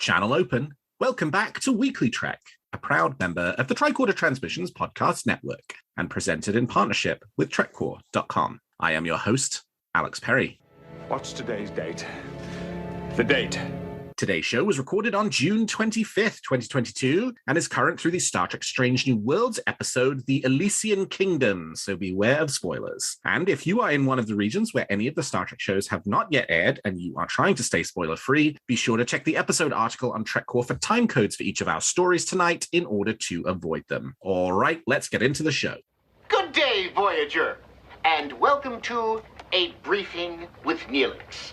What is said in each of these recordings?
Channel open. Welcome back to WeeklyTrek, a proud member of the Tricorder Transmissions Podcast Network and presented in partnership with TrekCore.com. I am your host, Alex Perry. What's today's date? The date. Today's show was recorded on June 25th, 2022, and is current through the Star Trek Strange New Worlds episode, The Elysian Kingdom, so beware of spoilers. And if you are in one of the regions where any of the Star Trek shows have not yet aired and you are trying to stay spoiler-free, be sure to check the episode article on TrekCore for time codes for each of our stories tonight in order to avoid them. All right, let's get into the show. Good day, Voyager, and welcome to A Briefing with Neelix.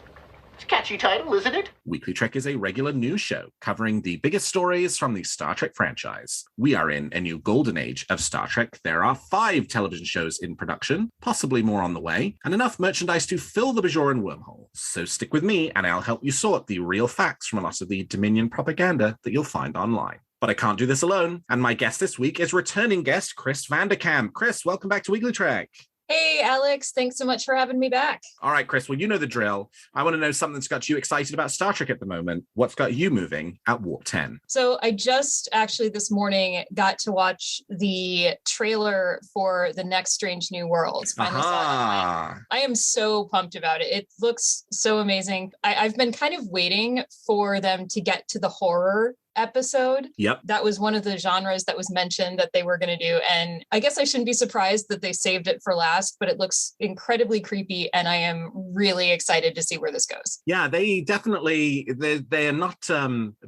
It's a catchy title, isn't it? WeeklyTrek is a regular news show covering the biggest stories from the Star Trek franchise. We are in a new golden age of Star Trek. There are 5 television shows in production, possibly more on the way, and enough merchandise to fill the Bajoran wormhole. So stick with me and I'll help you sort the real facts from a lot of the Dominion propaganda that you'll find online. But I can't do this alone, and my guest this week is returning guest Chris Vanderkamp. Chris, welcome back to WeeklyTrek. Hey, Alex. Thanks so much for having me back. All right, Chris. Well, you know the drill. I want to know something that's got you excited about Star Trek at the moment. What's got you moving at Warp 10? So I just actually this morning got to watch the trailer for the next Strange New Worlds. Finally saw it online. I am so pumped about it. It looks so amazing. I've been kind of waiting for them to get to the horror episode. Yep. That was one of the genres that was mentioned that they were going to do. And I guess I shouldn't be surprised that they saved it for last, but it looks incredibly creepy. And I am really excited to see where this goes. Yeah, they definitely, they're not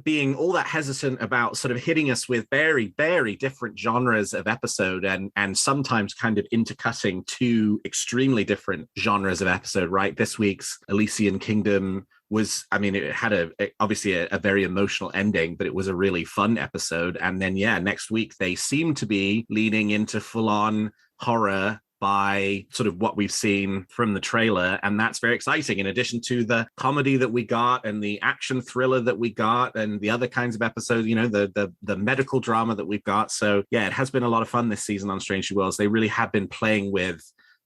being all that hesitant about sort of hitting us with very, very different genres of episode and sometimes kind of intercutting 2 extremely different genres of episode, right? This week's Elysian Kingdom was, I mean, it had obviously a very emotional ending, but it was a really fun episode. And then, yeah, next week they seem to be leaning into full-on horror by sort of what we've seen from the trailer. And that's very exciting. In addition to the comedy that we got and the action thriller that we got and the other kinds of episodes, you know, the medical drama that we've got. So yeah, it has been a lot of fun this season on Strange New Worlds. They really have been playing with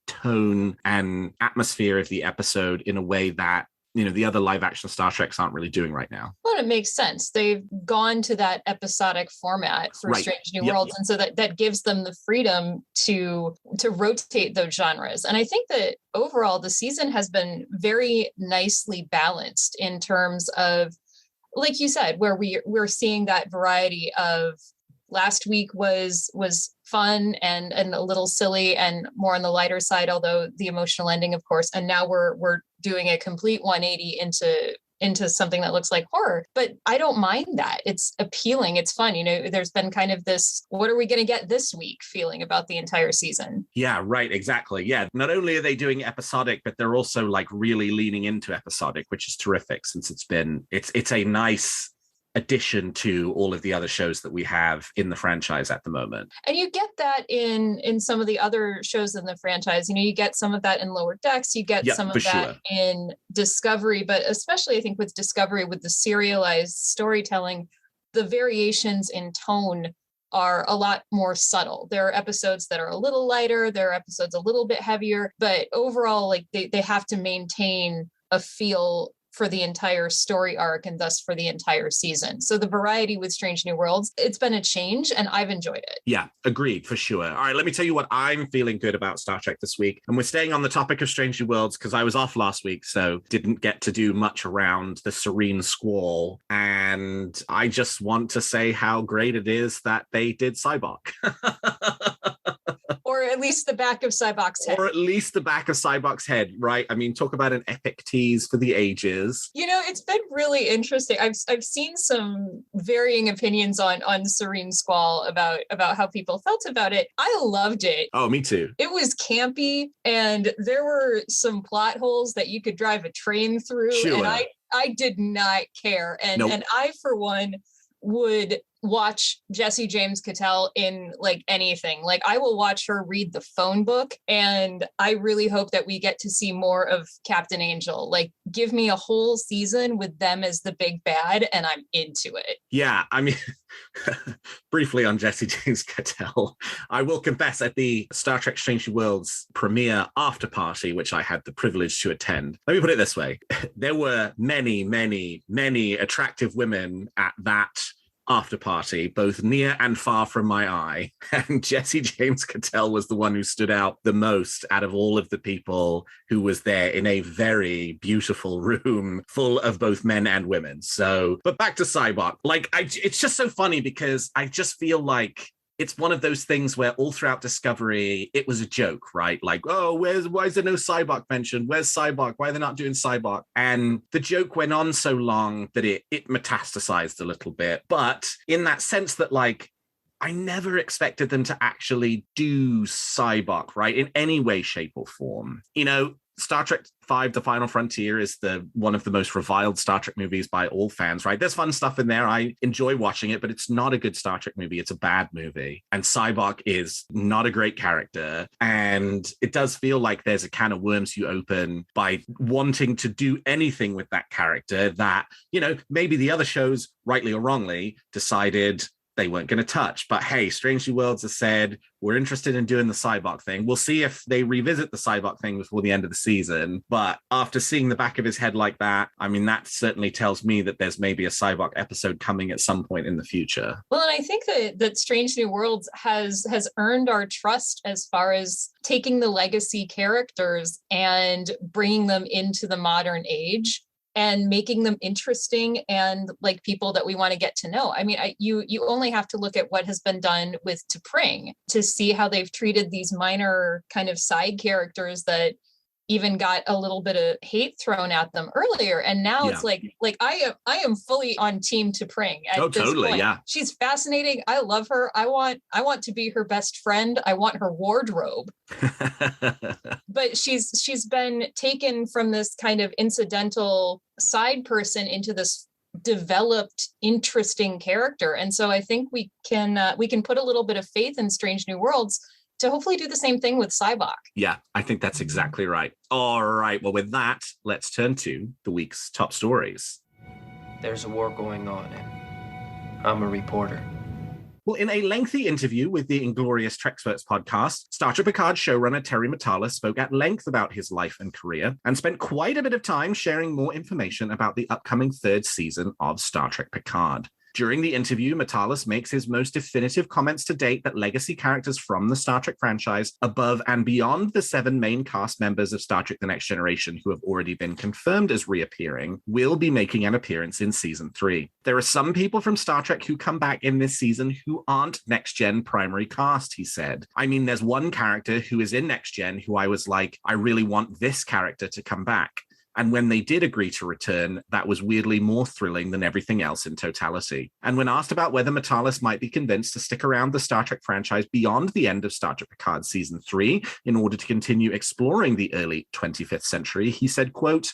tone and atmosphere of the episode in a way that, you know, the other live action Star Treks aren't really doing right now. Well, it makes sense. They've gone to that episodic format for Right. Strange New Worlds. And so that gives them the freedom to rotate those genres. And I think that overall the season has been very nicely balanced in terms of, like you said, where we're seeing that variety of last week was fun and a little silly and more on the lighter side, although the emotional ending, of course. And now we're doing a complete 180 into something that looks like horror. But I don't mind that. It's appealing. It's fun. You know, there's been kind of this, what are we going to get this week feeling about the entire season? Yeah, right. Exactly. Yeah. Not only are they doing episodic, but they're also like really leaning into episodic, which is terrific since it's a nice addition to all of the other shows that we have in the franchise at the moment. And you get that in some of the other shows in the franchise. You know, you get some of that in Lower Decks, you get some of that in Discovery, but especially I think with Discovery, with the serialized storytelling, the variations in tone are a lot more subtle. There are episodes that are a little lighter, there are episodes a little bit heavier, but overall, like they have to maintain a feel for the entire story arc and thus for the entire season. So the variety with Strange New Worlds, it's been a change and I've enjoyed it. Yeah, agreed for sure. All right, let me tell you what I'm feeling good about Star Trek this week. And we're staying on the topic of Strange New Worlds because I was off last week, so didn't get to do much around the Serene Squall. And I just want to say how great it is that they did Cybok. Or at least the back of Cybok's head. Or at least the back of Cybok's head, right? I mean, talk about an epic tease for the ages. You know, it's been really interesting. I've seen some varying opinions on Serene Squall about how people felt about it. I loved it. Oh, me too. It was campy, and there were some plot holes that you could drive a train through, Sure. and I did not care. And Nope. and I, for one, would watch Jesse James Cattell in like anything. Like I will watch her read the phone book, and I really hope that we get to see more of Captain Angel. Like give me a whole season with them as the big bad and I'm into it. Yeah, I mean, briefly on Jesse James Cattell, I will confess at the Star Trek Strange New Worlds premiere after party, which I had the privilege to attend, let me put it this way. There were many, many, many attractive women at that after party, both near and far from my eye. And Jesse James Cattell was the one who stood out the most out of all of the people who was there in a very beautiful room full of both men and women. So, but back to Cybok. Like, it's just so funny because I just feel like it's one of those things where all throughout Discovery, it was a joke, right? Like, oh, why is there no Cybok mentioned? Where's Cybok? Why are they not doing Cybok? And the joke went on so long that it metastasized a little bit. But in that sense that, like, I never expected them to actually do Cybok, right? In any way, shape, or form. You know, Star Trek V, The Final Frontier is one of the most reviled Star Trek movies by all fans, right? There's fun stuff in there. I enjoy watching it, but it's not a good Star Trek movie. It's a bad movie. And Cybok is not a great character. And it does feel like there's a can of worms you open by wanting to do anything with that character that, you know, maybe the other shows, rightly or wrongly, decided they weren't going to touch. But hey, Strange New Worlds has said, we're interested in doing the Cybok thing. We'll see if they revisit the Cybok thing before the end of the season. But after seeing the back of his head like that, I mean, that certainly tells me that there's maybe a Cybok episode coming at some point in the future. Well, and I think that Strange New Worlds has earned our trust as far as taking the legacy characters and bringing them into the modern age and making them interesting and like people that we want to get to know. I mean, you only have to look at what has been done with T'Pring to see how they've treated these minor kind of side characters that even got a little bit of hate thrown at them earlier. And now it's like I am fully on team T'Pring at this totally, point. yeah. She's fascinating. I love her. I want to be her best friend. I want her wardrobe. But she's been taken from this kind of incidental side person into this developed, interesting character. And so I think we can put a little bit of faith in Strange New Worlds to hopefully do the same thing with Cybok. Yeah, I think that's exactly right. All right, well, with that, let's turn to the week's top stories. There's a war going on, and I'm a reporter. Well, in a lengthy interview with the Inglorious Treksperts podcast, Star Trek Picard showrunner Terry Matalas spoke at length about his life and career and spent quite a bit of time sharing more information about the upcoming third season of Star Trek Picard. During the interview, Matalas makes his most definitive comments to date that legacy characters from the Star Trek franchise, above and beyond the 7 main cast members of Star Trek The Next Generation who have already been confirmed as reappearing, will be making an appearance in Season 3. There are some people from Star Trek who come back in this season who aren't Next Gen primary cast, he said. I mean, there's one character who is in Next Gen who I was like, I really want this character to come back. And when they did agree to return, that was weirdly more thrilling than everything else in totality. And when asked about whether Matalas might be convinced to stick around the Star Trek franchise beyond the end of Star Trek Picard Season 3 in order to continue exploring the early 25th century, he said, quote,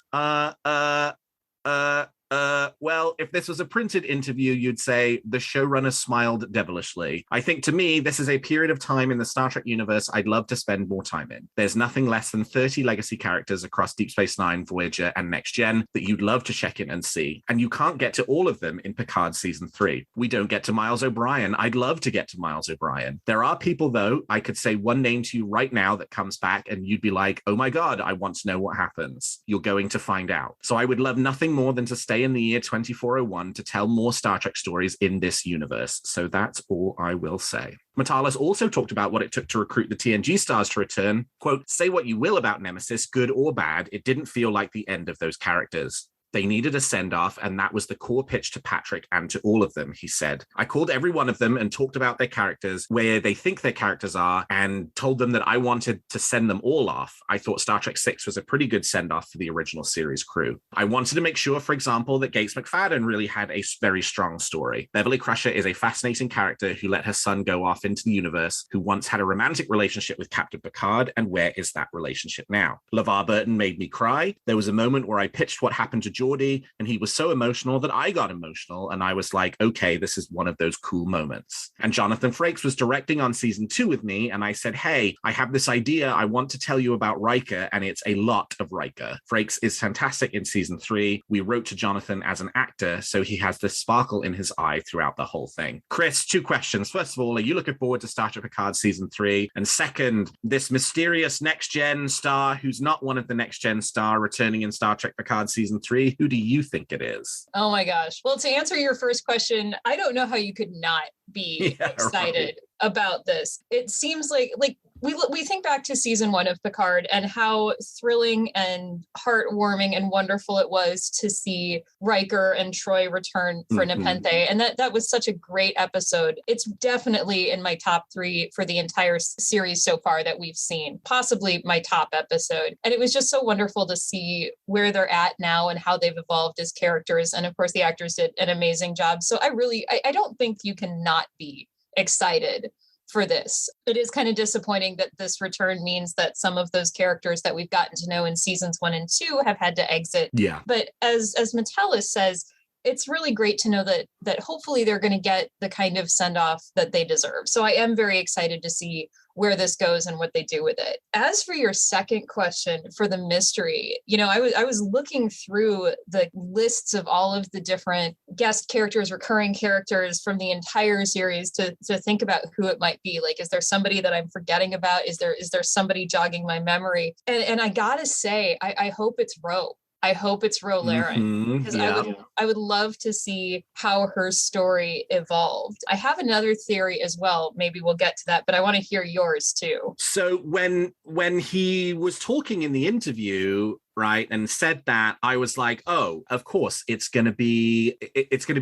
well, if this was a printed interview, you'd say the showrunner smiled devilishly. I think to me, this is a period of time in the Star Trek universe I'd love to spend more time in. There's nothing less than 30 legacy characters across Deep Space Nine, Voyager, and Next Gen that you'd love to check in and see. And you can't get to all of them in Picard Season 3. We don't get to Miles O'Brien. I'd love to get to Miles O'Brien. There are people, though, I could say one name to you right now that comes back and you'd be like, oh my God, I want to know what happens. You're going to find out. So I would love nothing more than to stay in the year 2401 to tell more Star Trek stories in this universe. So that's all I will say. Matalas also talked about what it took to recruit the TNG stars to return. Quote, say what you will about Nemesis, good or bad, it didn't feel like the end of those characters. They needed a send-off, and that was the core pitch to Patrick and to all of them, he said. I called every one of them and talked about their characters, where they think their characters are, and told them that I wanted to send them all off. I thought Star Trek VI was a pretty good send-off for the original series crew. I wanted to make sure, for example, that Gates McFadden really had a very strong story. Beverly Crusher is a fascinating character who let her son go off into the universe, who once had a romantic relationship with Captain Picard, and where is that relationship now? LeVar Burton made me cry. There was a moment where I pitched what happened to George Geordi, and he was so emotional that I got emotional, and I was like, okay, this is one of those cool moments. And Jonathan Frakes was directing on season 2 with me, and I said, hey, I have this idea. I want to tell you about Riker, and it's a lot of Riker. Frakes is fantastic in season 3. We wrote to Jonathan as an actor, so he has this sparkle in his eye throughout the whole thing. Chris, 2 questions. First of all, are you looking forward to Star Trek Picard season 3? And second, this mysterious next-gen star who's not one of the next-gen star returning in Star Trek Picard season 3, who do you think it is? Oh my gosh. Well, to answer your first question, I don't know how you could not be excited about this. It seems like we think back to season 1 of Picard and how thrilling and heartwarming and wonderful it was to see Riker and Troy return for Nepenthe. And that was such a great episode. It's definitely in my top 3 for the entire series so far that we've seen, possibly my top episode. And it was just so wonderful to see where they're at now and how they've evolved as characters. And of course, the actors did an amazing job. So I don't think you can not be excited for this. It is kind of disappointing that this return means that some of those characters that we've gotten to know in seasons 1 and 2 have had to exit. Yeah. But as Matalas says, it's really great to know that hopefully they're going to get the kind of send-off that they deserve. So I am very excited to see where this goes and what they do with it. As for your second question for the mystery, I was looking through the lists of all of the different guest characters, recurring characters from the entire series to think about who it might be. Like, is there somebody that I'm forgetting about? Is there somebody jogging my memory? And I gotta say, I hope it's Ro. I hope it's Ro Laren, because I would love to see how her story evolved. I have another theory as well. Maybe we'll get to that, but I want to hear yours too. So when he was talking in the interview, right, and said that, I was like, oh, of course it's gonna be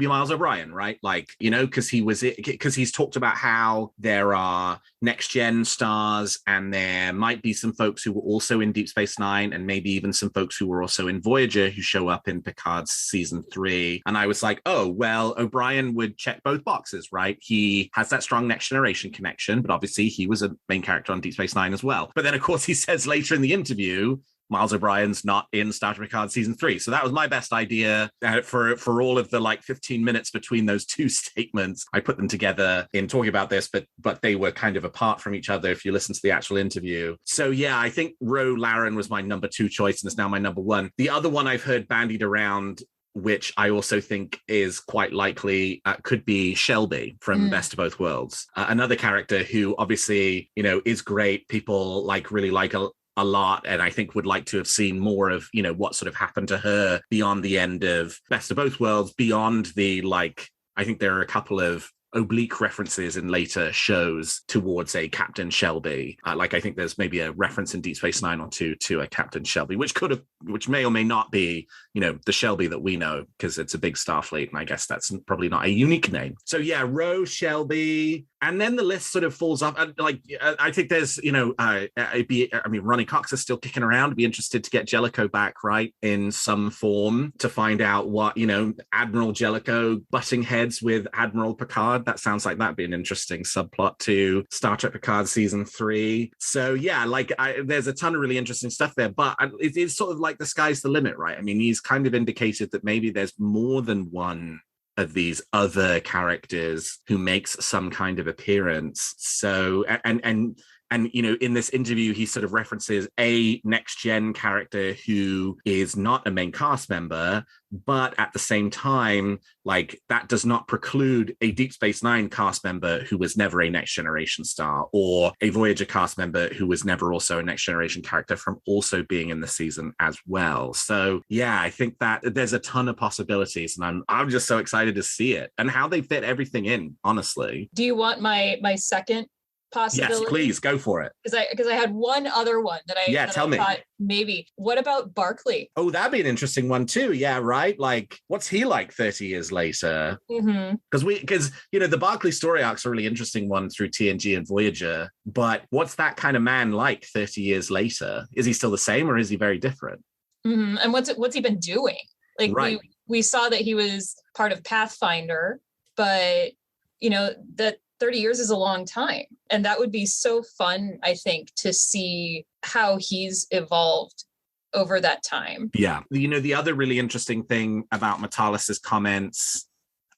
Miles O'Brien, right? Like, because he's talked about how there are next gen stars, and there might be some folks who were also in Deep Space Nine, and maybe even some folks who were also in Voyager who show up in Picard's season 3. And I was like, oh, well, O'Brien would check both boxes, right? He has that strong next generation connection, but obviously he was a main character on Deep Space Nine as well. But then, of course, he says later in the interview, Miles O'Brien's not in Star Trek Picard season 3. So that was my best idea for all of the 15 minutes between those 2 statements. I put them together in talking about this, but they were kind of apart from each other if you listen to the actual interview. So yeah, I think Ro Laren was my number 2 choice, and it's now my number 1. The other one I've heard bandied around, which I also think is quite likely, could be Shelby from Best of Both Worlds. Another character who obviously, is great. People really like a lot, and I think would like to have seen more of, what sort of happened to her beyond the end of Best of Both Worlds, beyond the, I think there are a couple of oblique references in later shows towards a Captain Shelby. I think there's maybe a reference in Deep Space Nine or 2 to a Captain Shelby, which may or may not be, the Shelby that we know, because it's a big Starfleet, and I guess that's probably not a unique name. So yeah, Ro, Shelby, and then the list sort of falls off. I think there's, Ronnie Cox is still kicking around. I'd be interested to get Jellicoe back, right, in some form, to find out what, Admiral Jellicoe butting heads with Admiral Picard. That sounds like that'd be an interesting subplot to Star Trek Picard season 3. So yeah, there's a ton of really interesting stuff there, but it is sort of like the sky's the limit, right? I mean, he's kind of indicated that maybe there's more than one of these other characters who makes some kind of appearance. So, and in this interview, he sort of references a next gen character who is not a main cast member, but at the same time, that does not preclude a Deep Space Nine cast member who was never a next generation star, or a Voyager cast member who was never also a next generation character from also being in the season as well. So yeah, I think that there's a ton of possibilities, and I'm just so excited to see it and how they fit everything in, honestly. Do you want my second possibility? Yes, please go for it. Because I had one other one that I tell me. Thought maybe. What about Barclay? Oh, that'd be an interesting one too. Yeah, right. What's he like 30 years later? Because the Barclay story arc's a really interesting one through TNG and Voyager. But what's that kind of man like 30 years later? Is he still the same, or is he very different? And what's he been doing? Right. We saw that he was part of Pathfinder, but that 30 years is a long time. And that would be so fun, I think, to see how he's evolved over that time. Yeah. The other really interesting thing about Matalas's comments,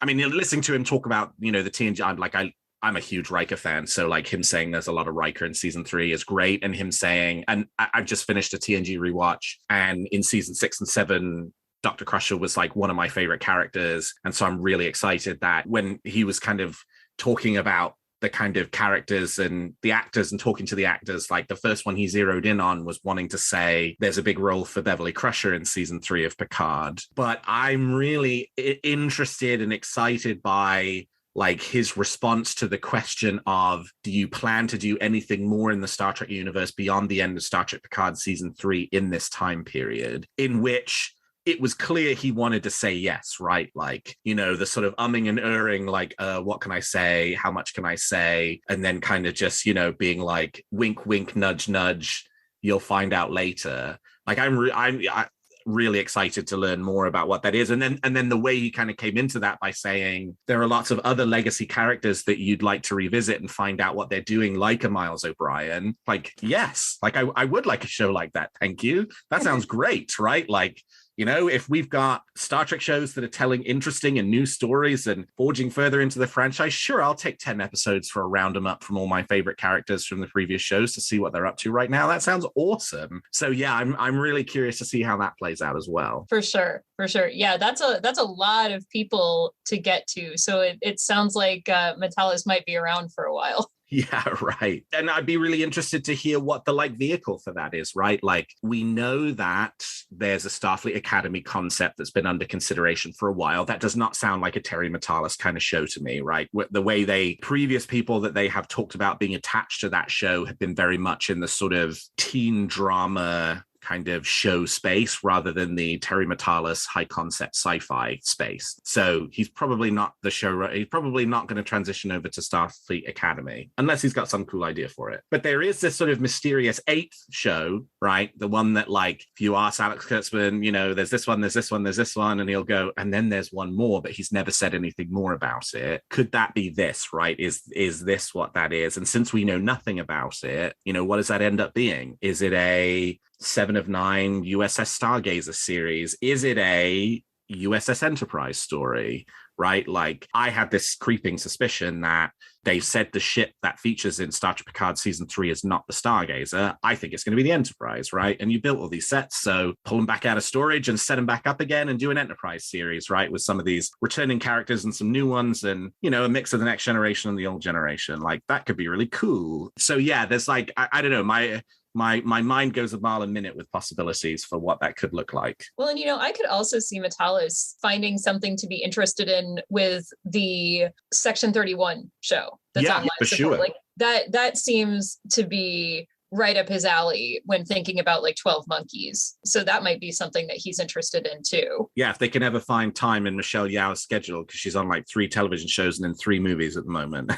I mean, listening to him talk about, the TNG, I'm a huge Riker fan. So like him saying there's a lot of Riker in season 3 is great. And him saying, and I've just finished a TNG rewatch, and in season 6 and 7, Dr. Crusher was like one of my favorite characters. And so I'm really excited that when he was kind of talking about the kind of characters and the actors and talking to the actors, like the first one he zeroed in on was wanting to say there's a big role for Beverly Crusher in season 3 of Picard. But I'm really interested and excited by like his response to the question of, do you plan to do anything more in the Star Trek universe beyond the end of Star Trek Picard season 3 in this time period, in which it was clear he wanted to say yes, right? Like, the sort of umming and erring, like, what can I say? How much can I say? And then kind of just, being like, wink, wink, nudge, nudge, you'll find out later. Like, I'm really excited to learn more about what that is. And then the way he kind of came into that by saying there are lots of other legacy characters that you'd like to revisit and find out what they're doing, like a Miles O'Brien. Like, yes, like I would like a show like that. Thank you. That sounds great, right? Like, if we've got Star Trek shows that are telling interesting and new stories and forging further into the franchise, sure, I'll take 10 episodes for a round them up from all my favorite characters from the previous shows to see what they're up to right now. That sounds awesome. So yeah, I'm really curious to see how that plays out as well. For sure. Yeah, that's a lot of people to get to. So it sounds like Matalas might be around for a while. Yeah, right. And I'd be really interested to hear what the vehicle for that is, right? Like, we know that there's a Starfleet Academy concept that's been under consideration for a while. That does not sound like a Terry Matalas kind of show to me, right? The way previous people that they have talked about being attached to that show have been very much in the sort of teen drama kind of show space rather than the Terry Matalas high concept sci-fi space. So he's probably not the show. He's probably not going to transition over to Starfleet Academy unless he's got some cool idea for it. But there is this sort of mysterious 8th show, right? The one that, like, if you ask Alex Kurtzman, there's this one, there's this one, there's this one, and he'll go, and then there's one more, but he's never said anything more about it. Could that be this, right? Is this what that is? And since we know nothing about it, what does that end up being? Is it a 7 of 9 USS Stargazer series? Is it a USS Enterprise story, right? Like, I had this creeping suspicion that they said the ship that features in Star Trek Picard season 3 is not the Stargazer. I think it's going to be the Enterprise, right? And you built all these sets, so pull them back out of storage and set them back up again and do an Enterprise series, right? With some of these returning characters and some new ones and, a mix of the next generation and the old generation. Like, that could be really cool. So yeah, there's like, I don't know, my mind goes a mile a minute with possibilities for what that could look like. Well, and I could also see Matalas finding something to be interested in with the Section 31 show that's on live for support. sure. Like that seems to be right up his alley when thinking about like 12 Monkeys. So that might be something that he's interested in too. Yeah, if they can ever find time in Michelle Yeoh's schedule, because she's on like 3 television shows and then 3 movies at the moment.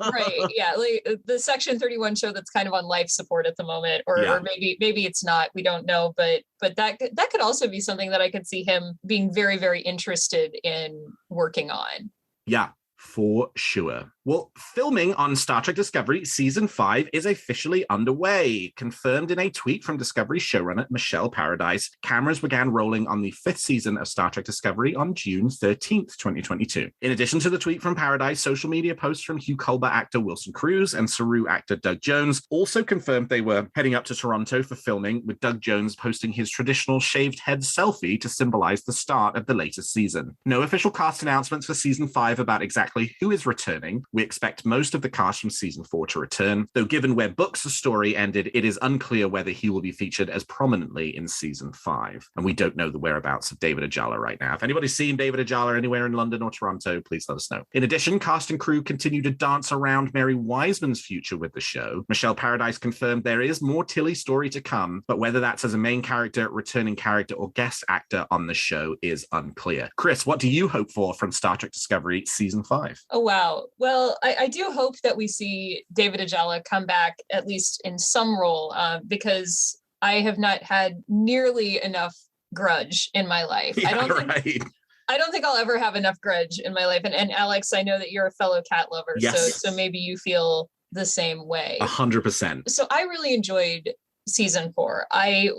Right. Yeah. Like the Section 31 show that's kind of on life support at the moment, or maybe it's not, we don't know, but that could also be something that I could see him being very, very interested in working on. Yeah, for sure. Well, filming on Star Trek Discovery Season 5 is officially underway. Confirmed in a tweet from Discovery showrunner Michelle Paradise, cameras began rolling on the 5th season of Star Trek Discovery on June 13th, 2022. In addition to the tweet from Paradise, social media posts from Hugh Culber actor Wilson Cruz and Saru actor Doug Jones also confirmed they were heading up to Toronto for filming, with Doug Jones posting his traditional shaved head selfie to symbolize the start of the latest season. No official cast announcements for Season 5 about exactly who is returning. We expect most of the cast from Season 4 to return, though given where Book's story ended, it is unclear whether he will be featured as prominently in Season 5. And we don't know the whereabouts of David Ajala right now. If anybody's seen David Ajala anywhere in London or Toronto, please let us know. In addition, cast and crew continue to dance around Mary Wiseman's future with the show. Michelle Paradise confirmed there is more Tilly story to come, but whether that's as a main character, returning character, or guest actor on the show is unclear. Chris, what do you hope for from Star Trek Discovery Season 5? Oh, wow. Well, I do hope that we see David Ajala come back at least in some role, because I have not had nearly enough grudge in my life. Yeah, I don't think I'll ever have enough grudge in my life. And Alex, I know that you're a fellow cat lover, yes. so maybe you feel the same way. 100%. So I really enjoyed season 4. I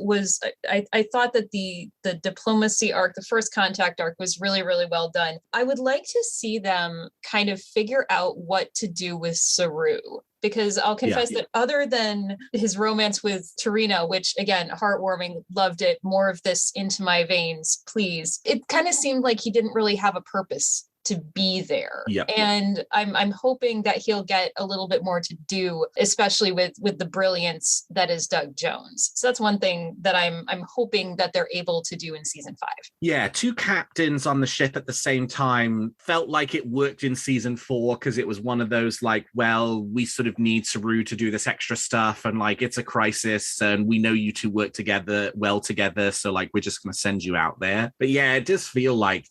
thought that the diplomacy arc, the first contact arc, was really, really well done. I would like to see them kind of figure out what to do with Saru. Because I'll confess that other than his romance with Tarina, which again, heartwarming, loved it, more of this into my veins, please. It kind of seemed like he didn't really have a purpose to be there. And I'm hoping that he'll get a little bit more to do, especially with the brilliance that is Doug Jones. So that's one thing that I'm hoping that they're able to do in season 5. Yeah, 2 captains on the ship at the same time felt like it worked in season 4 because it was one of those like, well, we sort of need Saru to do this extra stuff and like it's a crisis and we know you two work together well together, so like we're just going to send you out there. But yeah, it does feel like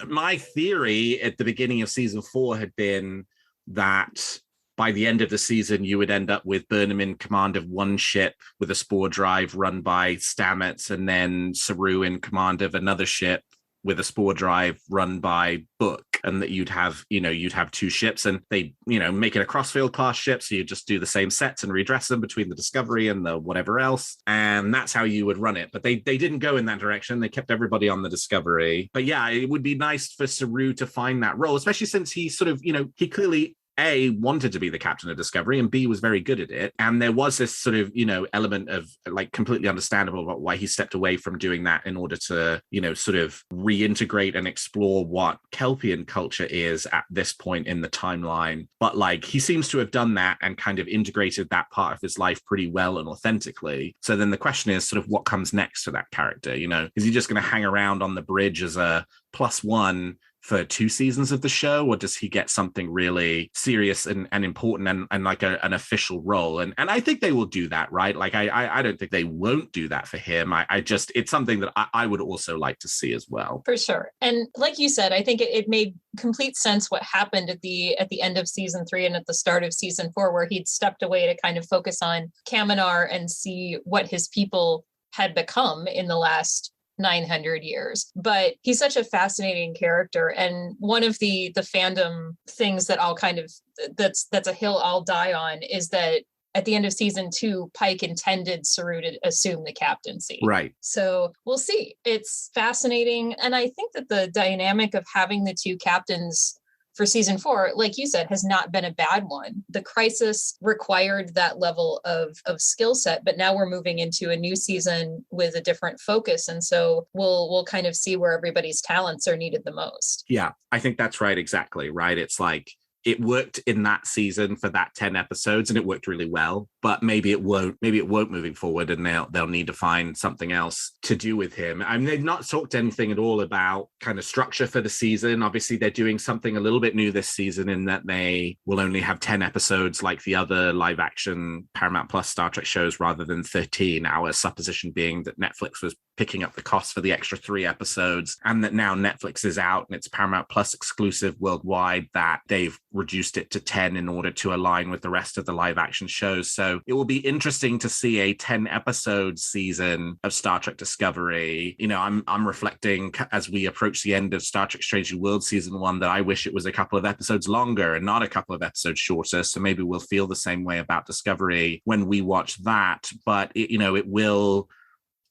my theory at the beginning of season 4 had been that by the end of the season, you would end up with Burnham in command of one ship with a spore drive run by Stamets, and then Saru in command of another ship with a spore drive run by Book, and that you'd have 2 ships, and they, make it a Crossfield class ship, so you just do the same sets and redress them between the Discovery and the whatever else, and that's how you would run it. But they didn't go in that direction. They kept everybody on the Discovery. But yeah, it would be nice for Saru to find that role, especially since he sort of, he clearly A, wanted to be the captain of Discovery, and B, was very good at it. And there was this sort of, element of like completely understandable about why he stepped away from doing that in order to, sort of reintegrate and explore what Kelpian culture is at this point in the timeline. But like, he seems to have done that and kind of integrated that part of his life pretty well and authentically. So then the question is sort of what comes next for that character? Is he just going to hang around on the bridge as a +1 for 2 seasons of the show, or does he get something really serious and important and like an official role? And I think they will do that, right? Like I don't think they won't do that for him. It's something that I would also like to see as well. For sure. And like you said, I think it made complete sense what happened at the end of season 3 and at the start of season 4, where he'd stepped away to kind of focus on Kaminar and see what his people had become in the last 900 years. But he's such a fascinating character, and one of the fandom things that I'll kind of that's a hill I'll die on is that at the end of season 2, Pike intended Saru to assume the captaincy. Right. So we'll see. It's fascinating, and I think that the dynamic of having the 2 captains for season 4, like you said, has not been a bad one. The crisis required that level of skill set, but now we're moving into a new season with a different focus. And so we'll kind of see where everybody's talents are needed the most. Yeah, I think that's right. Exactly. Right. It's like, it worked in that season for that 10 episodes and it worked really well, but maybe it won't moving forward, and they'll need to find something else to do with him. I mean, they've not talked anything at all about kind of structure for the season. Obviously, they're doing something a little bit new this season in that they will only have 10 episodes like the other live action Paramount Plus Star Trek shows rather than 13. Our supposition being that Netflix was picking up the cost for the extra 3 episodes, and that now Netflix is out and it's Paramount Plus exclusive worldwide, that they've reduced it to 10 in order to align with the rest of the live action shows. So it will be interesting to see a 10 episode season of Star Trek Discovery. I'm reflecting as we approach the end of Star Trek Strange New Worlds season 1 that I wish it was a couple of episodes longer and not a couple of episodes shorter. So maybe we'll feel the same way about Discovery when we watch that. But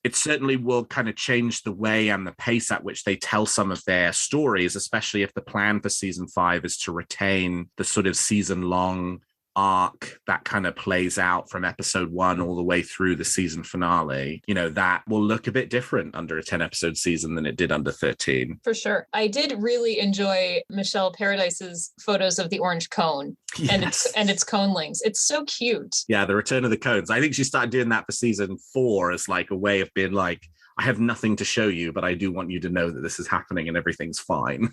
it certainly will kind of change the way and the pace at which they tell some of their stories, especially if the plan for season 5 is to retain the sort of season-long arc that kind of plays out from episode 1 all the way through the season finale. That will look a bit different under a 10 episode season than it did under 13. For sure. I did really enjoy Michelle Paradise's photos of the orange cone. Yes. and its conelings. It's so cute. Yeah, the return of the cones. I think she started doing that for season 4 as like a way of being like, I have nothing to show you, but I do want you to know that this is happening and everything's fine.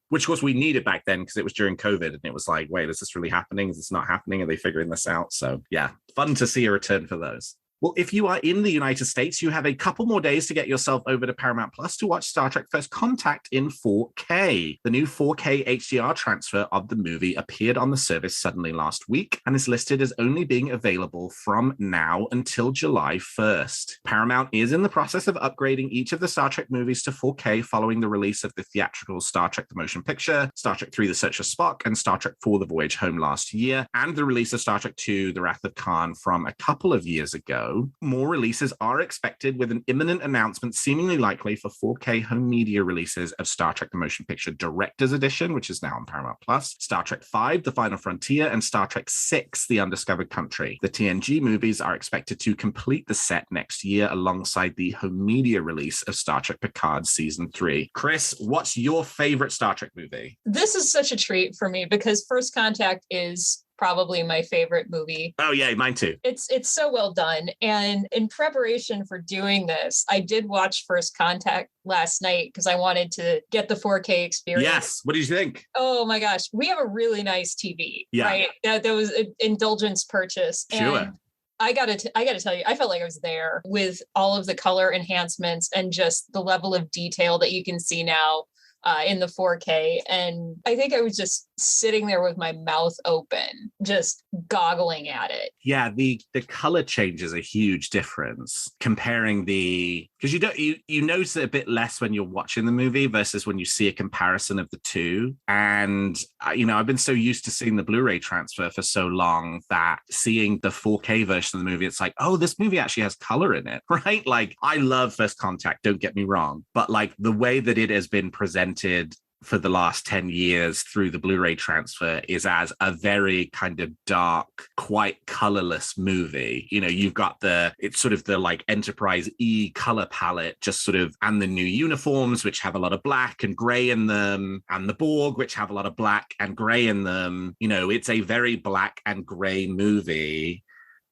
Which, of course, we needed back then because it was during COVID and it was like, wait, is this really happening? Is this not happening? Are they figuring this out? So, yeah, fun to see a return for those. Well, if you are in the United States, you have a couple more days to get yourself over to Paramount Plus to watch Star Trek First Contact in 4K. The new 4K HDR transfer of the movie appeared on the service suddenly last week and is listed as only being available from now until July 1st. Paramount is in the process of upgrading each of the Star Trek movies to 4K following the release of the theatrical Star Trek The Motion Picture, Star Trek III The Search for Spock, and Star Trek IV The Voyage Home last year, and the release of Star Trek II The Wrath of Khan from a couple of years ago. More releases are expected, with an imminent announcement seemingly likely for 4K home media releases of Star Trek The Motion Picture Director's Edition, which is now on Paramount Plus, Star Trek V The Final Frontier, and Star Trek VI The Undiscovered Country. The TNG movies are expected to complete the set next year alongside the home media release of Star Trek Picard Season 3. Chris, what's your favorite Star Trek movie? This is such a treat for me because First Contact is probably my favorite movie. Oh yeah, mine too. It's so well done. And in preparation for doing this, I did watch First Contact last night because I wanted to get the 4K experience. Yes. What did you think? Oh my gosh, we have a really nice TV, right? That was an indulgence purchase. Sure. And I gotta tell you, I felt like I was there with all of the color enhancements and just the level of detail that you can see now in the 4K. And I think I was just sitting there with my mouth open, just goggling at it. Yeah, the color change is a huge difference comparing because you notice it a bit less when you're watching the movie versus when you see a comparison of the two. And I've been so used to seeing the Blu-ray transfer for so long that seeing the 4K version of the movie, it's like, oh, this movie actually has color in it, right? Like, I love First Contact, don't get me wrong, but like the way that it has been presented for the last 10 years through the Blu-ray transfer is as a very kind of dark, quite colorless movie. You've got it's sort of the like Enterprise E color palette, just sort of, and the new uniforms, which have a lot of black and gray in them, and the Borg, which have a lot of black and gray in them. It's a very black and gray movie.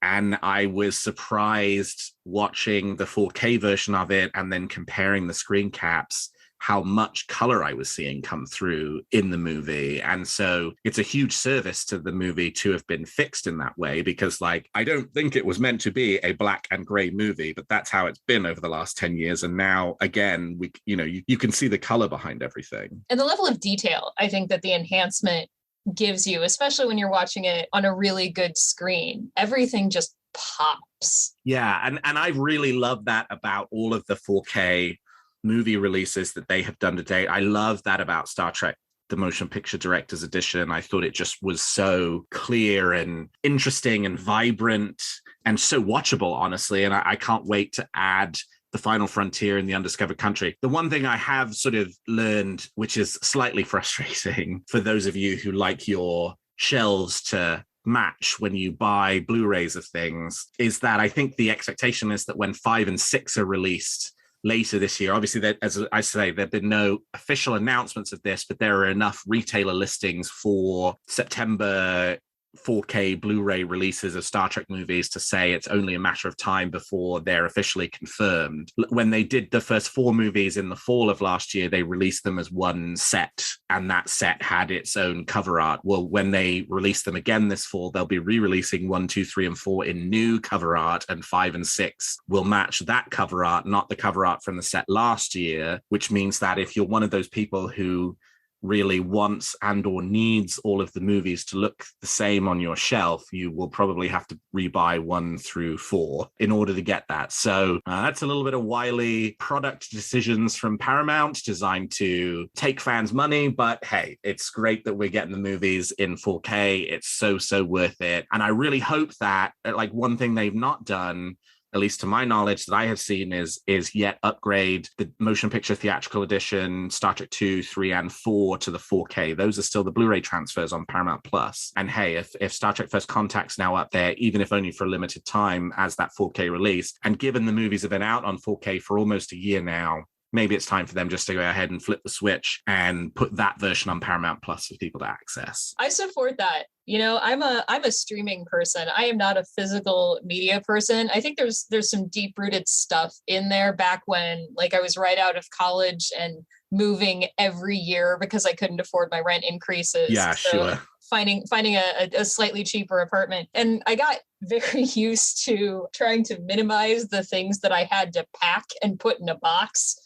And I was surprised watching the 4K version of it and then comparing the screen caps, how much color I was seeing come through in the movie. And so it's a huge service to the movie to have been fixed in that way, because like, I don't think it was meant to be a black and gray movie, but that's how it's been over the last 10 years. And now again, you can see the color behind everything. And the level of detail, I think that the enhancement gives you, especially when you're watching it on a really good screen, everything just pops. Yeah. And I really love that about all of the 4K movie releases that they have done to date. I love that about Star Trek The Motion Picture Director's Edition. I thought it just was so clear and interesting and vibrant and so watchable, honestly. And I can't wait to add The Final Frontier and The Undiscovered Country. The one thing I have sort of learned, which is slightly frustrating for those of you who like your shelves to match when you buy Blu-rays of things, is that I think the expectation is that when 5 and 6 are released later this year, obviously, as I say, there have been no official announcements of this, but there are enough retailer listings for September 4K Blu-ray releases of Star Trek movies to say it's only a matter of time before they're officially confirmed. When they did the first 4 movies in the fall of last year, they released them as one set, and that set had its own cover art. Well, when they release them again this fall, they'll be re-releasing 1, 2, 3, and 4 in new cover art, and 5 and 6 will match that cover art, not the cover art from the set last year, which means that if you're one of those people who really wants and or needs all of the movies to look the same on your shelf, you will probably have to rebuy 1 through 4 in order to get that. So that's a little bit of wily product decisions from Paramount designed to take fans' money. But hey, it's great that we're getting the movies in 4K. It's so worth it. And I really hope that, like, one thing they've not done, at least to my knowledge, that I have seen is yet upgrade the motion picture theatrical edition, Star Trek 2, 3, and 4 to the 4K. Those are still the Blu-ray transfers on Paramount Plus. And hey, if Star Trek First Contact's now up there, even if only for a limited time as that 4K release, and given the movies have been out on 4K for almost a year now, maybe it's time for them just to go ahead and flip the switch and put that version on Paramount Plus for people to access. I support that. I'm a streaming person. I am not a physical media person. I think there's some deep-rooted stuff in there back when, like, I was right out of college and moving every year because I couldn't afford my rent increases. Yeah, sure. finding a slightly cheaper apartment. And I got very used to trying to minimize the things that I had to pack and put in a box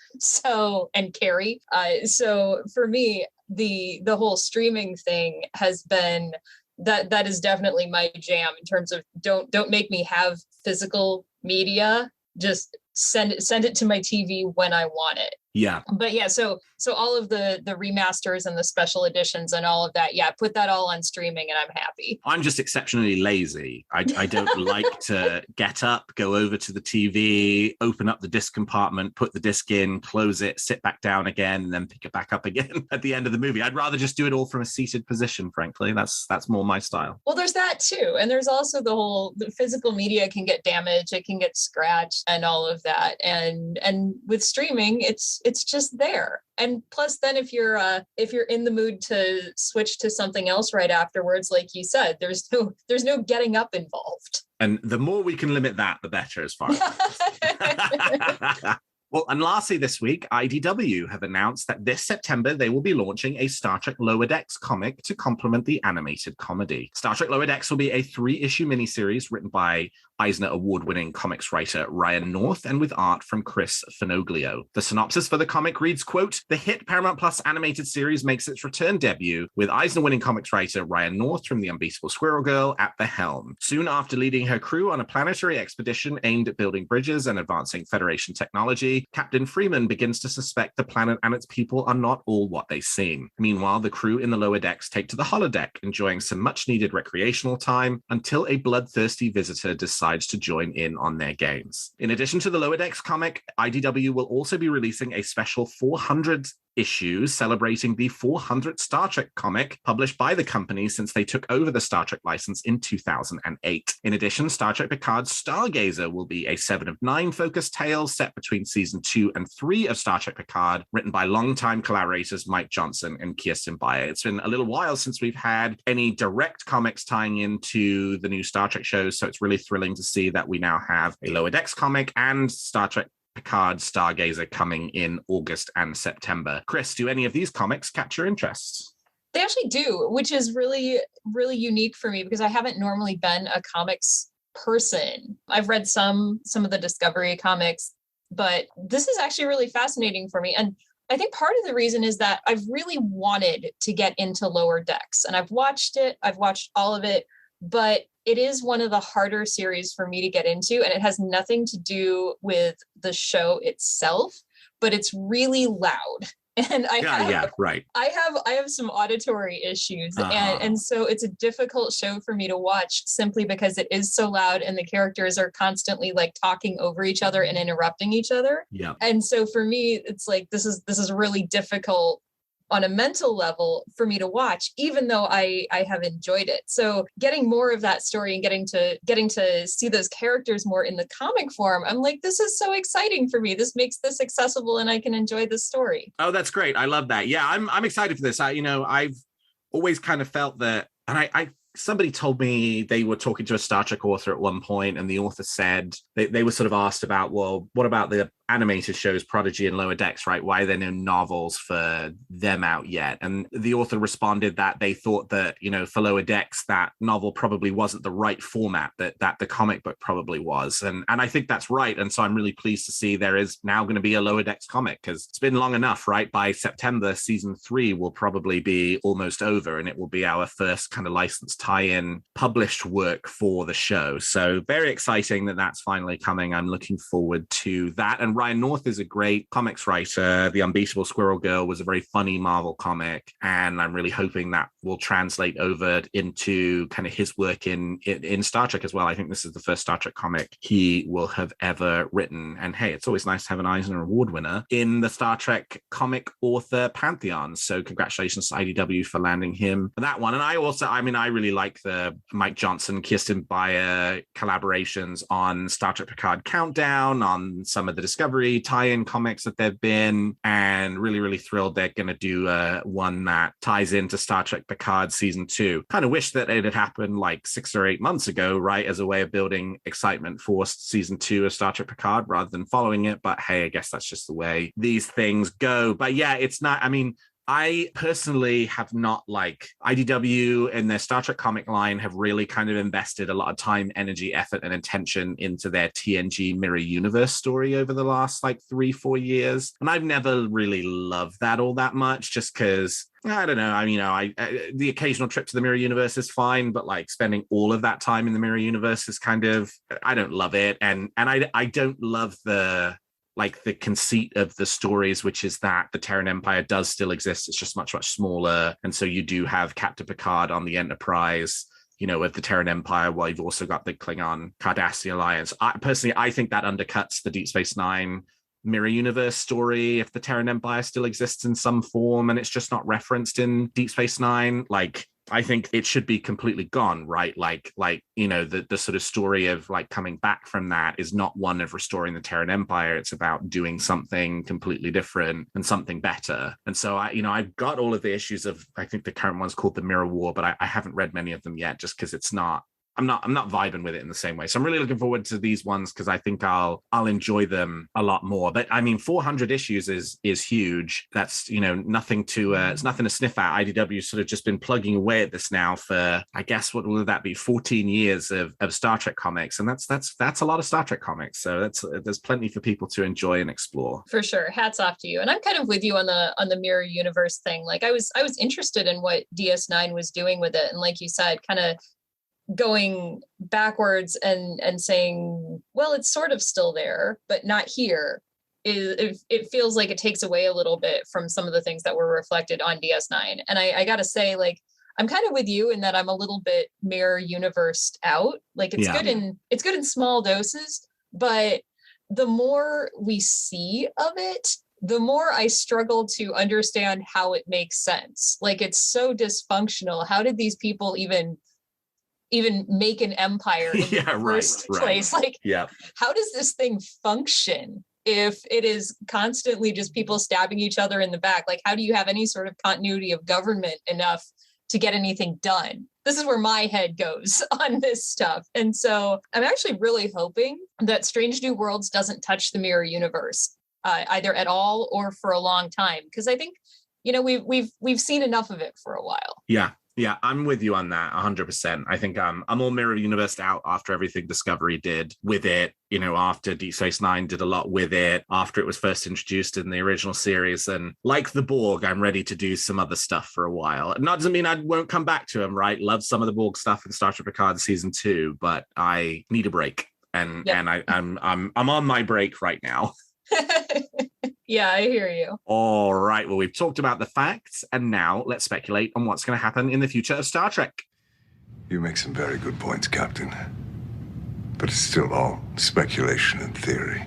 and carry. So for me, the whole streaming thing has been that is definitely my jam in terms of don't make me have physical media. Just send it to my TV when I want it. Yeah. But yeah, so all of the remasters and the special editions and all of that, yeah, put that all on streaming and I'm happy. I'm just exceptionally lazy. I don't like to get up, go over to the TV, open up the disc compartment, put the disc in, close it, sit back down again, and then pick it back up again at the end of the movie. I'd rather just do it all from a seated position, frankly. That's more my style. Well, there's that too. And there's also the physical media can get damaged, it can get scratched and all of that. And with streaming, it's just there. And plus then if you're in the mood to switch to something else right afterwards, like you said, there's no getting up involved. And the more we can limit that, the better as far as Well, and lastly this week, IDW have announced that this September they will be launching a Star Trek Lower Decks comic to complement the animated comedy. Star Trek Lower Decks will be a 3-issue miniseries written by Eisner Award-winning comics writer Ryan North and with art from Chris Finoglio. The synopsis for the comic reads, quote, "The hit Paramount Plus animated series makes its return debut with Eisner-winning comics writer Ryan North from The Unbeatable Squirrel Girl at the helm. Soon after leading her crew on a planetary expedition aimed at building bridges and advancing Federation technology, Captain Freeman begins to suspect the planet and its people are not all what they seem. Meanwhile, the crew in the lower decks take to the holodeck, enjoying some much-needed recreational time until a bloodthirsty visitor decides to join in on their games." In addition to the Lower Decks comic, IDW will also be releasing a special 400 issues celebrating the 400th Star Trek comic published by the company since they took over the Star Trek license in 2008. In addition, Star Trek Picard's Stargazer will be a 7 of 9 focused tale set between season 2 and 3 of Star Trek Picard, written by longtime collaborators Mike Johnson and Kirsten Beyer. It's been a little while since we've had any direct comics tying into the new Star Trek shows, so it's really thrilling to see that we now have a Lower Decks comic and Star Trek Picard Stargazer coming in August and September. Chris, do any of these comics catch your interest? They actually do, which is really, really unique for me because I haven't normally been a comics person. I've read some of the Discovery comics, but this is actually really fascinating for me. And I think part of the reason is that I've really wanted to get into Lower Decks, and I've watched all of it, but it is one of the harder series for me to get into, and it has nothing to do with the show itself, but it's really loud. And I have some auditory issues, and so it's a difficult show for me to watch simply because it is so loud and the characters are constantly like talking over each other and interrupting each other. Yeah. And so for me, it's like this is really difficult on a mental level for me to watch, even though I have enjoyed it. So getting more of that story and getting to see those characters more in the comic form, I'm like, this is so exciting for me. This makes this accessible and I can enjoy the story. Oh, that's great. I love that. Yeah, I'm excited for this. I've always kind of felt that, and somebody told me they were talking to a Star Trek author at one point, and the author said they were sort of asked about, well, what about the animated shows Prodigy and Lower Decks, right? Why are there no novels for them out yet? And the author responded that they thought that, for Lower Decks, that novel probably wasn't the right format that the comic book probably was. And I think that's right. And so I'm really pleased to see there is now going to be a Lower Decks comic, because it's been long enough, right? By September, season 3 will probably be almost over, and it will be our first kind of licensed tie-in published work for the show. So very exciting that that's finally coming. I'm looking forward to that. And Ryan North is a great comics writer. The Unbeatable Squirrel Girl was a very funny Marvel comic, and I'm really hoping that will translate over into kind of his work in Star Trek as well. I think this is the first Star Trek comic he will have ever written. And hey, it's always nice to have an Eisner Award winner in the Star Trek comic author pantheon. So congratulations to IDW for landing him for that one. And I really like the Mike Johnson, Kirsten Beyer collaborations on Star Trek Picard Countdown, on some of the Discovery tie-in comics that they've been, and really, really thrilled they're going to do one that ties into Star Trek Picard season 2. Kind of wish that it had happened like 6 or 8 months ago, right, as a way of building excitement for season 2 of Star Trek Picard rather than following it. But hey, I guess that's just the way these things go. But yeah, it's not, I personally have not, like, IDW and their Star Trek comic line have really kind of invested a lot of time, energy, effort, and attention into their TNG Mirror Universe story over the last like 3-4 years. And I've never really loved that all that much, just because I don't know. I mean, the occasional trip to the Mirror Universe is fine, but like spending all of that time in the Mirror Universe is kind of, I don't love it. And I don't love the conceit of the stories, which is that the Terran Empire does still exist. It's just much, much smaller. And so you do have Captain Picard on the Enterprise, you know, of the Terran Empire, while you've also got the Klingon Cardassian Alliance. I think that undercuts the Deep Space Nine Mirror Universe story if the Terran Empire still exists in some form and it's just not referenced in Deep Space Nine. Like, I think it should be completely gone, right? Like, you know, the sort of story of like coming back from that is not one of restoring the Terran Empire. It's about doing something completely different and something better. And so I've got all of the issues of, I think the current one's called the Mirror War, but I haven't read many of them yet, just because I'm not vibing with it in the same way. So I'm really looking forward to these ones because I think I'll enjoy them a lot more. But I mean, 400 issues is huge. That's, you know, nothing to it's nothing to sniff at. IDW's sort of just been plugging away at this now for, I guess, what will that be, 14 years of Star Trek comics, and that's a lot of Star Trek comics. So there's plenty for people to enjoy and explore. For sure, hats off to you. And I'm kind of with you on the Mirror Universe thing. Like, I was interested in what DS9 was doing with it, and like you said, kind of going backwards and saying, well, it's sort of still there, but not here. It feels like it takes away a little bit from some of the things that were reflected on DS9. And I gotta say, like, I'm kind of with you in that I'm a little bit Mirror Universed out. Like, it's good in small doses, but the more we see of it, the more I struggle to understand how it makes sense. Like, it's so dysfunctional. How did these people even make an empire in the first place? Like, how does this thing function if it is constantly just people stabbing each other in the back? Like, how do you have any sort of continuity of government enough to get anything done? This is where my head goes on this stuff. And so I'm actually really hoping that Strange New Worlds doesn't touch the Mirror Universe either at all or for a long time, because I think, you know, we've seen enough of it for a while. Yeah, I'm with you on that 100%. I think I'm all Mirror Universe out after everything Discovery did with it, you know, after Deep Space Nine did a lot with it, after it was first introduced in the original series. And like the Borg, I'm ready to do some other stuff for a while. And that doesn't mean I won't come back to them, right? Love some of the Borg stuff in Star Trek Picard season 2, but I need a break. And I'm on my break right now. Yeah, I hear you. All right. Well, we've talked about the facts, and now let's speculate on what's going to happen in the future of Star Trek. You make some very good points, Captain. But it's still all speculation and theory.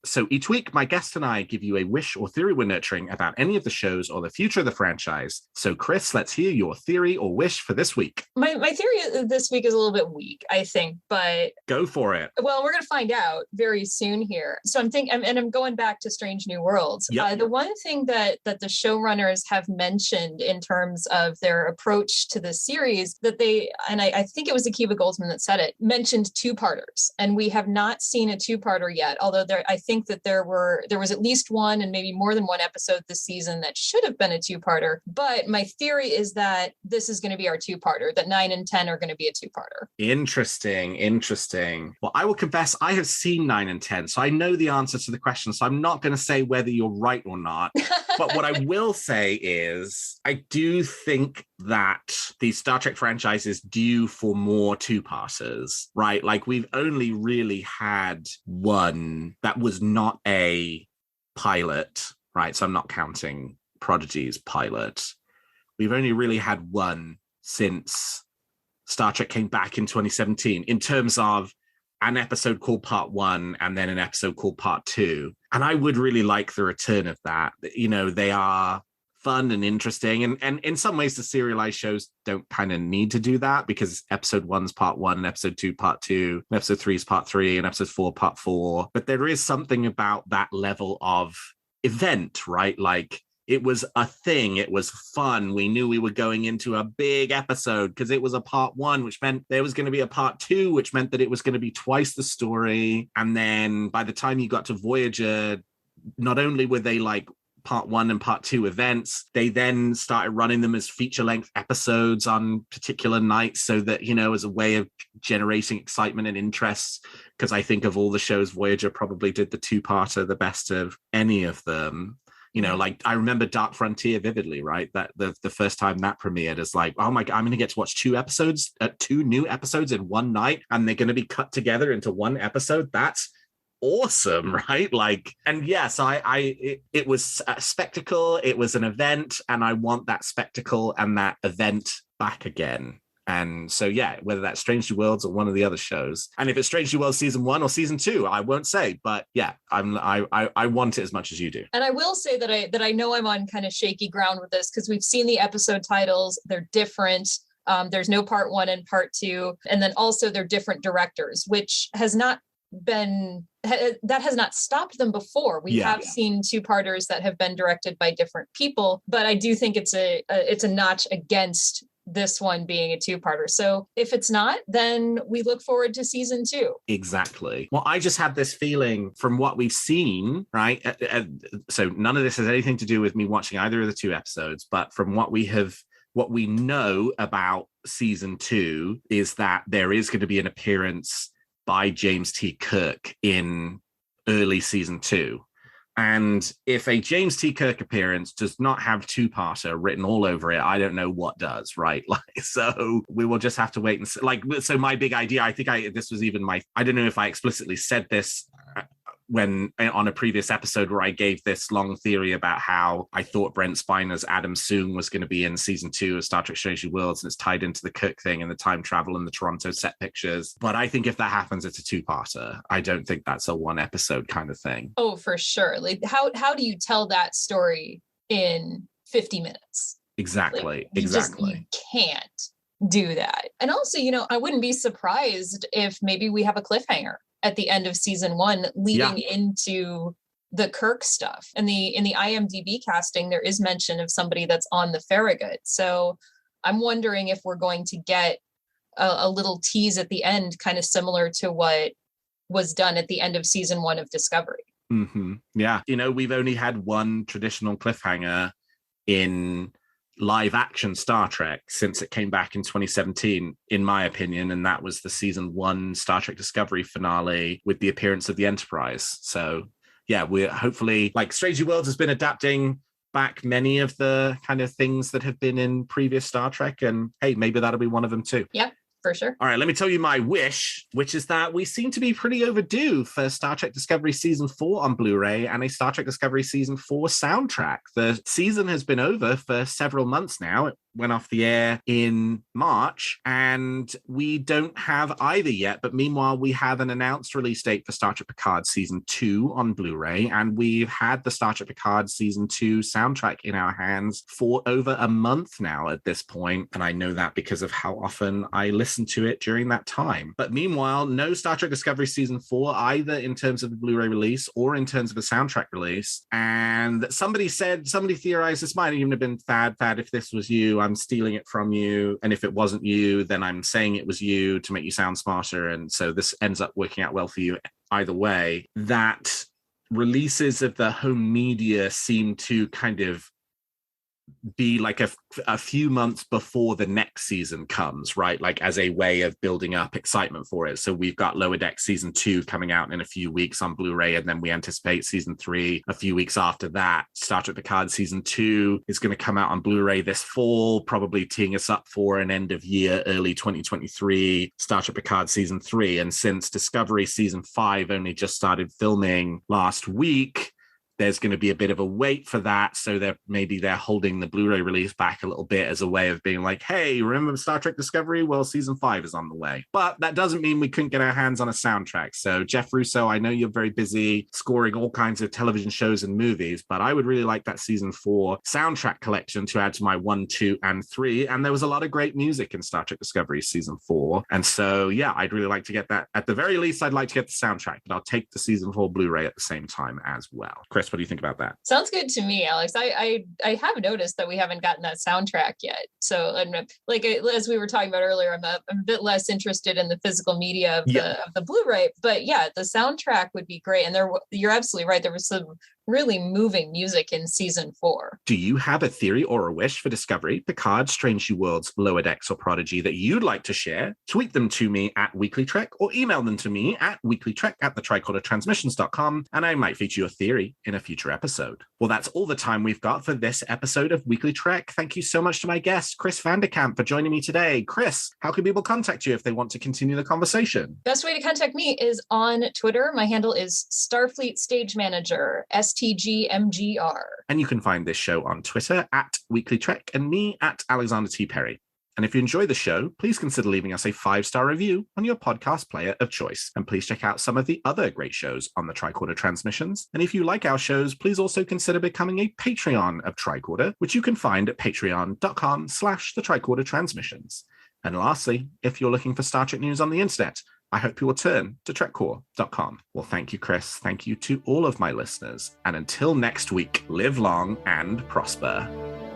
So each week, my guest and I give you a wish or theory we're nurturing about any of the shows or the future of the franchise. So, Chris, let's hear your theory or wish for this week. My theory this week is a little bit weak, I think, but... Go for it. Well, we're going to find out very soon here. So I'm going back to Strange New Worlds. Yep. The one thing that the showrunners have mentioned in terms of their approach to the series, that they, and I think it was Akiva Goldsman that said it, mentioned two-parters. And we have not seen a two-parter yet, although I think that there was at least one and maybe more than one episode this season that should have been a two-parter. But my theory is that this is going to be our two-parter, that 9 and 10 are going to be a two-parter. Interesting. Well, I will confess I have seen 9 and 10, so I know the answer to the question. So I'm not going to say whether you're right or not. But what I will say is I do think that the Star Trek franchise is due for more two-parters, right? Like, we've only really had one that was not a pilot, right? So I'm not counting Prodigy's pilot. We've only really had one since Star Trek came back in 2017 in terms of an episode called Part 1 and then an episode called Part 2. And I would really like the return of that. You know, they are fun and interesting. And in some ways, the serialized shows don't kind of need to do that, because episode 1's Part 1, and episode 2, Part 2, and episode 3 is Part 3, and episode 4, Part 4. But there is something about that level of event, right? Like, it was a thing. It was fun. We knew we were going into a big episode because it was a Part 1, which meant there was going to be a Part 2, which meant that it was going to be twice the story. And then by the time you got to Voyager, not only were they like part 1 and part 2 events. They then started running them as feature-length episodes on particular nights so that, as a way of generating excitement and interest, because I think of all the shows, Voyager probably did the 2-parter the best of any of them. Like I remember Dark Frontier vividly, right? That the first time that premiered is like, oh my God, I'm going to get to watch 2 new episodes in one night, and they're going to be cut together into one episode. That's awesome, right? Like, and yes, it was a spectacle. It was an event, and I want that spectacle and that event back again. And so, yeah, whether that's Strange New Worlds or one of the other shows, and if it's Strange New Worlds season 1 or season 2, I won't say, but yeah, I want it as much as you do. And I will say that I know I'm on kind of shaky ground with this because we've seen the episode titles; they're different. There's no part 1 and part 2, and then also they're different directors, which has not stopped them before. We have seen 2-parters that have been directed by different people, but I do think it's a notch against this one being a 2-parter. So if it's not, then we look forward to season 2. Exactly. Well, I just have this feeling from what we've seen, right? So none of this has anything to do with me watching either of the 2 episodes, but from what we know about season 2 is that there is going to be an appearance by James T. Kirk in early season 2. And if a James T. Kirk appearance does not have 2-parter written all over it, I don't know what does, right? Like, so we will just have to wait and see. Like, so my big idea, I don't know if I explicitly said this when on a previous episode where I gave this long theory about how I thought Brent Spiner's Adam Soong was going to be in season 2 of Star Trek Strange New Worlds, and it's tied into the Kirk thing and the time travel and the Toronto set pictures. But I think if that happens, it's a 2-parter. I don't think that's a 1-episode kind of thing. Oh, for sure. Like how do you tell that story in 50 minutes? Exactly. You exactly. You can't do that. And also, I wouldn't be surprised if maybe we have a cliffhanger at the end of season 1 leading into the Kirk stuff. And in the IMDb casting, there is mention of somebody that's on the Farragut. So I'm wondering if we're going to get a little tease at the end, kind of similar to what was done at the end of season 1 of Discovery. Mm-hmm. Yeah. We've only had one traditional cliffhanger in live action Star Trek since it came back in 2017, in my opinion, and that was the season 1 Star Trek Discovery finale with the appearance of the Enterprise. So yeah, we're hopefully, like, Strange New Worlds has been adapting back many of the kind of things that have been in previous Star Trek, and hey, maybe that'll be one of them too. Yeah, for sure. All right, let me tell you my wish, which is that we seem to be pretty overdue for Star Trek Discovery Season 4 on Blu-ray and a Star Trek Discovery Season 4 soundtrack. The season has been over for several months now. It went off the air in March, and we don't have either yet. But meanwhile, we have an announced release date for Star Trek Picard Season 2 on Blu-ray, and we've had the Star Trek Picard Season 2 soundtrack in our hands for over a month now at this point, and I know that because of how often I listen to it during that time. But meanwhile, no Star Trek Discovery Season 4, either in terms of the Blu-ray release or in terms of a soundtrack release. And somebody theorized this might even have been Thad, if this was you, I'm stealing it from you. And if it wasn't you, then I'm saying it was you to make you sound smarter. And so this ends up working out well for you either way. That releases of the home media seem to kind of be like a few months before the next season comes, right? Like as a way of building up excitement for it. So we've got Lower Deck Season 2 coming out in a few weeks on Blu-ray, and then we anticipate Season 3 a few weeks after that. Star Trek Picard Season 2 is going to come out on Blu-ray this fall, probably teeing us up for an end of year, early 2023 Star Trek Picard Season 3. And since Discovery Season 5 only just started filming last week, there's going to be a bit of a wait for that. So they're holding the Blu-ray release back a little bit as a way of being like, hey, remember Star Trek Discovery? Well, Season 5 is on the way. But that doesn't mean we couldn't get our hands on a soundtrack. So Jeff Russo, I know you're very busy scoring all kinds of television shows and movies, but I would really like that Season 4 soundtrack collection to add to my 1, 2, and 3. And there was a lot of great music in Star Trek Discovery Season 4. And so, yeah, I'd really like to get that. At the very least, I'd like to get the soundtrack, but I'll take the Season 4 Blu-ray at the same time as well. Chris, what do you think about that? Sounds good to me, Alex. I have noticed that we haven't gotten that soundtrack yet. So, like as we were talking about earlier, I'm a bit less interested in the physical media of the Blu-ray. But yeah, the soundtrack would be great. And you're absolutely right. There was some really moving music in season 4. Do you have a theory or a wish for Discovery, Picard, Strange New Worlds, Lower Decks, or Prodigy that you'd like to share? Tweet them to me at WeeklyTrek or email them to me at weeklytrek@thetricordertransmissions.com, and I might feature your theory in a future episode. Well, that's all the time we've got for this episode of Weekly Trek. Thank you so much to my guest, Chris Vanderkamp, for joining me today. Chris, how can people contact you if they want to continue the conversation? Best way to contact me is on Twitter. My handle is Starfleet Stage Manager, STGMGR. And you can find this show on Twitter at WeeklyTrek and me at Alexander T. Perry. And if you enjoy the show, please consider leaving us a 5-star review on your podcast player of choice. And please check out some of the other great shows on the Tricorder Transmissions. And if you like our shows, please also consider becoming a Patreon of Tricorder, which you can find at patreon.com/the Tricorder Transmissions. And lastly, if you're looking for Star Trek news on the internet, I hope you will turn to trekcore.com. Well, thank you, Chris. Thank you to all of my listeners. And until next week, live long and prosper.